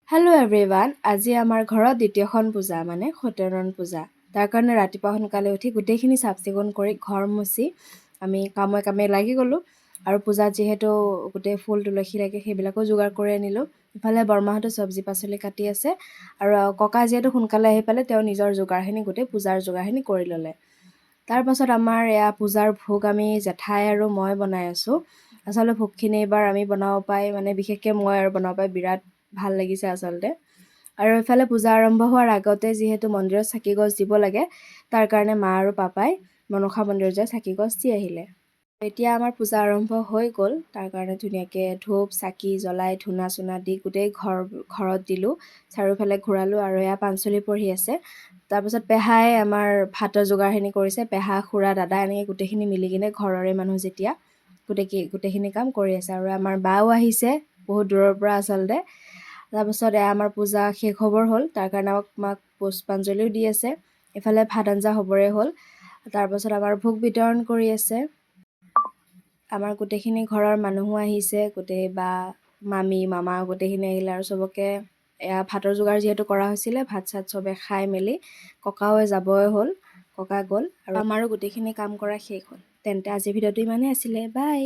Hello' everyone, আজি আমাৰ ঘৰত দ্বিতীয়খন পূজা মানে সত্যনাৰায়ণ পূজা। তাৰ কাৰণে ৰাতিপুৱা সোনকালে উঠি গোটেইখিনি চাফ চিকুণ কৰি ঘৰ মুচি আমি কামে কামে লাগি গ'লোঁ। আৰু পূজাত যিহেতু গোটেই ফুল তুলসী লাগে সেইবিলাকো যোগাৰ কৰি আনিলোঁ। ইফালে বৰমাহঁতে চব্জি পাচলি কাটি আছে আৰু ককা যিহেতু সোনকালে আহি পালে তেওঁ নিজৰ যোগাৰখিনি গোটেই পূজাৰ যোগাৰখিনি কৰি ল'লে। তাৰপাছত আমাৰ এয়া পূজাৰ ভোগ আমি জেঠাই আৰু মই বনাই আছোঁ। আচলতে ভোগখিনি এইবাৰ আমি বনাব পাই মানে বিশেষকৈ মই আৰু বনাব পাই বিৰাট ভাল লাগিছে আচলতে। আৰু এইফালে পূজা আৰম্ভ হোৱাৰ আগতে যিহেতু মন্দিৰত চাকি গছ দিব লাগে, তাৰ কাৰণে মা আৰু পাপাই মনসা মন্দিৰত যায় চাকি গছ দি আহিলে। এতিয়া আমাৰ পূজা আৰম্ভ হৈ গ'ল, তাৰ কাৰণে ধুনীয়াকৈ ধূপ চাকি জ্বলাই ধূনা চূনা দি গোটেই ঘৰত দিলোঁ, চাৰিওফালে ঘূৰালোঁ আৰু এয়া পাঞ্চলি পঢ়ি আছে। তাৰপিছত পেহাই আমাৰ ভাতৰ যোগাৰখিনি কৰিছে, পেহা খুৰা দাদা এনেকৈ গোটেইখিনি মিলি কিনে ঘৰৰে মানুহ যেতিয়া গোটেইখিনি কাম কৰি আছে। আৰু আমাৰ বাও আহিছে বহুত দূৰৰ পৰা আচলতে। তাৰপিছত এয়া আমাৰ পূজা শেষ হ'বৰ হ'ল, তাৰ কাৰণে আমাক পুষ্পাঞ্জলিও দি আছে। ইফালে ভাত আঞ্জা হ'বৰে হ'ল। তাৰপাছত আমাৰ ভোগ বিতৰণ কৰি আছে। আমাৰ গোটেইখিনি ঘৰৰ মানুহো আহিছে, গোটেই বা মামী মামা গোটেইখিনি আহিলে আৰু চবকে এয়া ভাতৰ যোগাৰ যিহেতু কৰা হৈছিলে, ভাত চাত চবে খাই মেলি ককাও যাবই হ'ল, ককা গ'ল আৰু আমাৰো গোটেইখিনি কাম কৰা শেষ হ'ল। তেন্তে আজিৰ ভিডিঅ'টো ইমানেই আছিলে, বাই।